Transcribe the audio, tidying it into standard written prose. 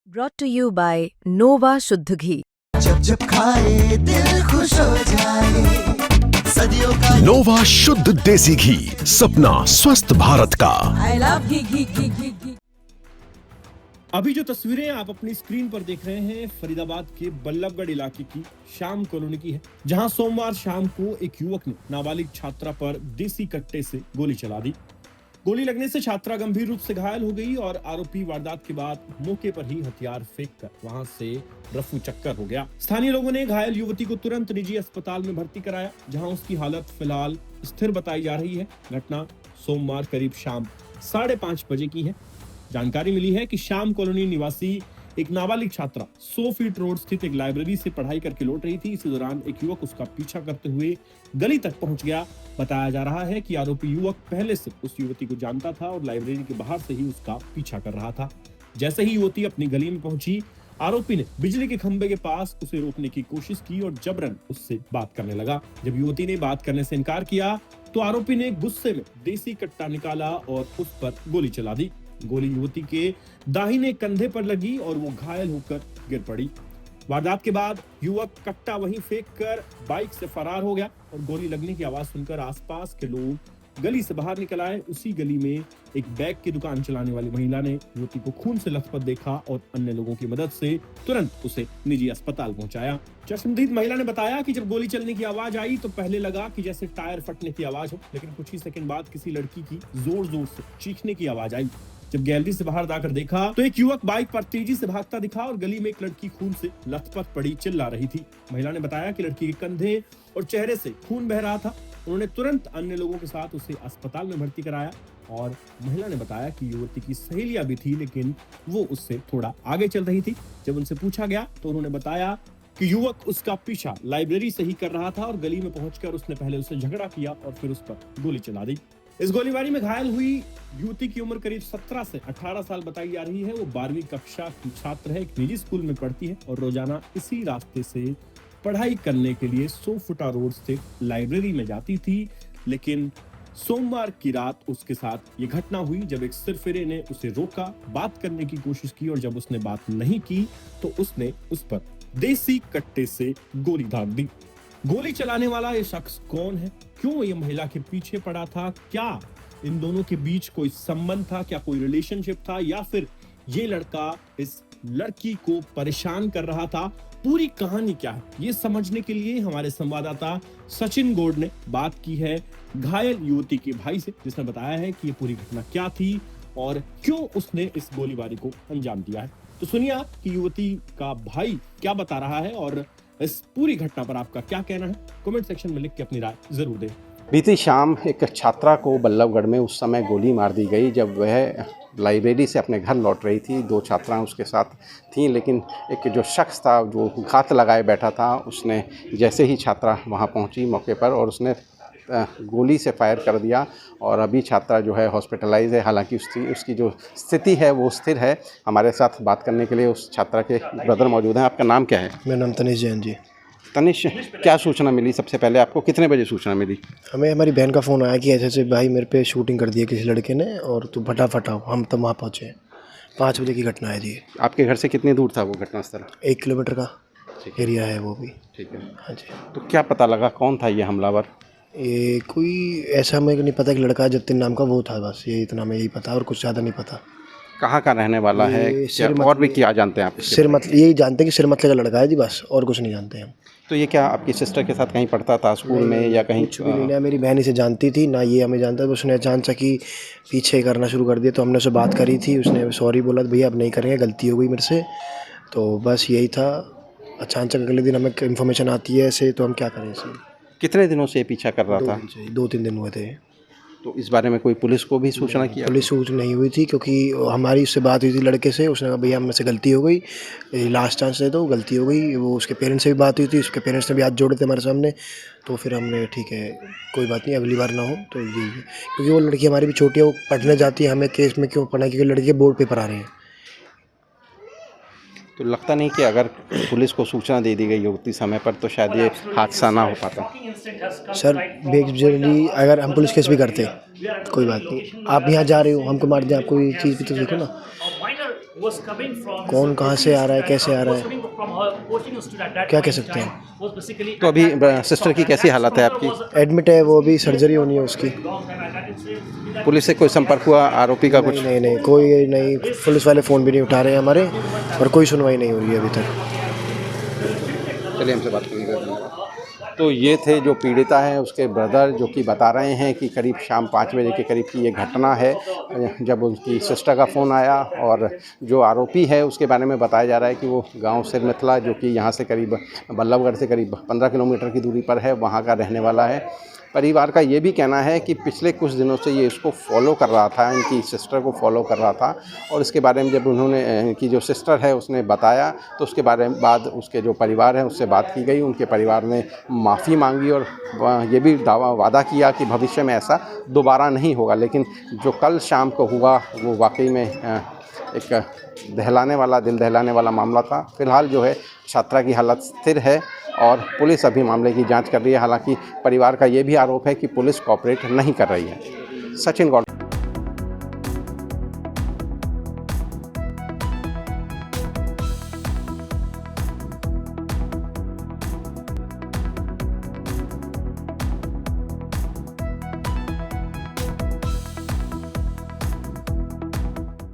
Brought to you by Nova शुद्ध घी। जब जब खाए दिल खुश हो जाए, सदियों का नोवा शुद्ध देसी घी, सपना स्वस्थ भारत का। I love घी। अभी जो तस्वीरें आप अपनी स्क्रीन पर देख रहे हैं फरीदाबाद के बल्लभगढ़ इलाके की श्याम कॉलोनी की है, जहां सोमवार शाम को एक युवक ने नाबालिग छात्रा पर देसी कट्टे से गोली चला दी। गोली लगने से छात्रा गंभीर रूप से घायल हो गई और आरोपी वारदात के बाद मौके पर ही हथियार फेंककर वहां से रफू चक्कर हो गया। स्थानीय लोगों ने घायल युवती को तुरंत निजी अस्पताल में भर्ती कराया, जहां उसकी हालत फिलहाल स्थिर बताई जा रही है। घटना सोमवार करीब शाम 5:30 बजे की है। जानकारी मिली है कि श्याम कॉलोनी निवासी एक नाबालिग छात्रा 100 फीट रोड स्थित एक लाइब्रेरी से पढ़ाई करके लौट रही थी। इसी दौरान एक युवक उसका पीछा करते हुए गली तक पहुंच गया। बताया जा रहा है कि आरोपी युवक पहले से उस युवती को जानता था और लाइब्रेरी के बाहर से ही उसका पीछा कर रहा था। जैसे ही युवती अपनी गली में पहुंची, आरोपी ने बिजली के खंभे के पास उसे रोकने की कोशिश की और जबरन उससे बात करने लगा। जब युवती ने बात करने से इनकार किया तो आरोपी ने गुस्से में देसी कट्टा निकाला और उस पर गोली चला दी। गोली युवती के दाहिने कंधे पर लगी और वो घायल होकर गिर पड़ी। वारदात के बाद युवक कट्टा वहीं फेंककर बाइक से फरार हो गया और गोली लगने की आवाज सुनकर आसपास के लोग गली से बाहर निकल आए। उसी गली में एक बैग की दुकान चलाने वाली महिला ने युवती को खून से लथपथ देखा और अन्य लोगों की मदद से तुरंत उसे निजी अस्पताल पहुंचाया। चश्मदीद महिला ने बताया कि जब गोली चलने की आवाज आई तो पहले लगा कि जैसे टायर फटने की आवाज हो, लेकिन कुछ ही सेकंड बाद किसी लड़की की जोर जोर से चीखने की आवाज आई। जब गैलरी से बाहर जाकर देखा तो एक युवक बाइक पर तेजी से भागता दिखा और गली में एक लड़की खून से लथपथ पड़ी चिल्ला रही थी। महिला ने बताया कि लड़की के कंधे और चेहरे से खून बह रहा था। उन्होंने तुरंत अन्य लोगों के साथ उसे अस्पताल में भर्ती कराया और महिला ने बताया कि युवती की सहेलियां भी थी, लेकिन वो उससे थोड़ा आगे चल रही थी। जब उनसे पूछा गया तो उन्होंने बताया कि युवक उसका पीछा लाइब्रेरी से ही कर रहा था और गली में पहुंचकर उसने पहले उससे झगड़ा किया और फिर उस पर गोली चला दी। इस गोलीबारी में घायल हुई युवती की उम्र करीब 17 से 18 साल बताई जा रही है। वो 12वीं कक्षा की छात्र है, एक निजी स्कूल में पढ़ती है और रोजाना इसी रास्ते से पढ़ाई करने के लिए 100 फुटा रोड स्थित लाइब्रेरी में जाती थी। लेकिन सोमवार की रात उसके साथ ये घटना हुई जब एक सिरफिरे ने उसे रोका, बात करने की कोशिश की और जब उसने बात नहीं की तो उसने उस पर देसी कट्टे से गोली दाग दी। गोली चलाने वाला ये शख्स कौन है, क्यों ये महिला के पीछे पड़ा था, क्या इन दोनों के बीच कोई संबंध था, क्या कोई रिलेशनशिप था या फिर ये लड़का इस लड़की को परेशान कर रहा था, पूरी कहानी क्या है, ये समझने के लिए हमारे संवाददाता सचिन गौड़ ने बात की है घायल युवती के भाई से, जिसने बताया है कि ये पूरी घटना क्या थी और क्यों उसने इस गोलीबारी को अंजाम दिया है। तो सुनिए आप कि युवती का भाई क्या बता रहा है और इस पूरी घटना पर आपका क्या कहना है। कमेंट सेक्शन में लिख के अपनी राय जरूर दें। बीती शाम एक छात्रा को बल्लभगढ़ में उस समय गोली मार दी गई जब वह लाइब्रेरी से अपने घर लौट रही थी। 2 छात्राएं उसके साथ थीं, लेकिन एक जो शख्स था जो घात लगाए बैठा था, उसने जैसे ही छात्रा वहां पहुंची मौके पर और उसने गोली से फायर कर दिया और अभी छात्रा जो है हॉस्पिटलाइज है। हालांकि उसकी जो स्थिति है वो स्थिर है। हमारे साथ बात करने के लिए उस छात्रा के ब्रदर मौजूद हैं। आपका नाम क्या है? मेरा नाम तनिष जैन जी। तनिष, क्या सूचना मिली? सबसे पहले आपको कितने बजे सूचना मिली? हमें हमारी बहन का फ़ोन आया कि ऐसे भाई मेरे पे शूटिंग कर दी है किसी लड़के ने और तू फटाफट आओ। हम तब वहाँ पहुँचे। 5 बजे की घटना है जी। आपके घर से कितनी दूर था वो घटनास्थल? 1 किलोमीटर का एरिया है वो भी। ठीक है। हाँ जी। तो क्या पता लगा कौन था ये हमलावर? ये कोई ऐसा हमें नहीं पता कि लड़का जतिन नाम का वो था, बस ये इतना हमें यही पता और कुछ ज़्यादा नहीं पता। कहाँ का रहने वाला है और भी क्या जानते हैं आप? यही जानते हैं कि सिरमतले का लड़का है जी, बस और कुछ नहीं जानते हम। तो ये क्या आपकी सिस्टर के साथ कहीं पढ़ता था स्कूल में या कहीं? कुछ भी नहीं, मेरी बहन इसे जानती थी ना ये हमें जानता था। उसने अचानक ही पीछे करना शुरू कर दिया तो हमने उससे बात करी थी। उसने सॉरी बोला भैया अब नहीं करेंगे, गलती हो गई मेरे से। तो बस यही था। अचानक अगले दिन हमें इन्फॉर्मेशन आती है ऐसे, तो हम क्या करें इसे। कितने दिनों से पीछा कर रहा था? 2-3 दिन हुए थे। तो इस बारे में कोई पुलिस को भी सूचना किया? पुलिस सूचना नहीं हुई थी क्योंकि हमारी उससे बात हुई थी लड़के से। उसने कहा भैया हम से गलती हो गई, लास्ट चांस दे दो, गलती हो गई। वो उसके पेरेंट्स से भी बात हुई थी, उसके पेरेंट्स ने भी हाथ जोड़े थे हमारे सामने। तो फिर हमने ठीक है कोई बात नहीं, अगली बार ना हो। तो यही है क्योंकि वो लड़की हमारी भी छोटी है, वो पढ़ने जाती है। हमें केस में क्यों पढ़ना, क्योंकि लड़की के बोर्ड पेपर आ रहे हैं। तो लगता नहीं कि अगर पुलिस को सूचना दे दी गई होती समय पर तो शायद ये हादसा ना हो पाता? सर बेसिकली अगर हम पुलिस केस भी करते कोई बात नहीं, आप यहाँ जा रहे हो हमको मार दें, आपको ये चीज़ भी तो देखो ना। कौन कहाँ से आ रहा है, कैसे आ रहा है, क्या कह सकते हैं। तो अभी सिस्टर की कैसी हालत है आपकी? एडमिट है, वो अभी सर्जरी होनी है उसकी। पुलिस से कोई संपर्क हुआ आरोपी का कुछ? नहीं, कोई नहीं, पुलिस वाले फ़ोन भी नहीं उठा रहे हैं हमारे, और कोई सुनवाई नहीं हो रही है अभी तक। चलिए हमसे बात करेंगे। तो ये थे जो पीड़िता हैं उसके ब्रदर, जो कि बता रहे हैं कि करीब शाम 5 बजे के करीब की ये घटना है, जब उनकी सिस्टर का फ़ोन आया। और जो आरोपी है उसके बारे में बताया जा रहा है कि वो गांव सिरमिथला, जो कि यहाँ से करीब बल्लभगढ़ से करीब 15 किलोमीटर की दूरी पर है, वहाँ का रहने वाला है। परिवार का ये भी कहना है कि पिछले कुछ दिनों से ये इसको फॉलो कर रहा था, इनकी सिस्टर को फॉलो कर रहा था। और इसके बारे में जब उन्होंने, इनकी जो सिस्टर है उसने बताया, तो उसके बारे में बाद उसके जो परिवार है उससे बात की गई। उनके परिवार ने माफ़ी मांगी और ये भी वादा किया कि भविष्य में ऐसा दोबारा नहीं होगा। लेकिन जो कल शाम को हुआ वो वाकई में एक दिल दहलाने वाला मामला था। फिलहाल जो है छात्रा की हालत स्थिर है और पुलिस अभी मामले की जांच कर रही है। हालांकि परिवार का ये भी आरोप है कि पुलिस कोऑपरेट नहीं कर रही है। सचिन गौड़।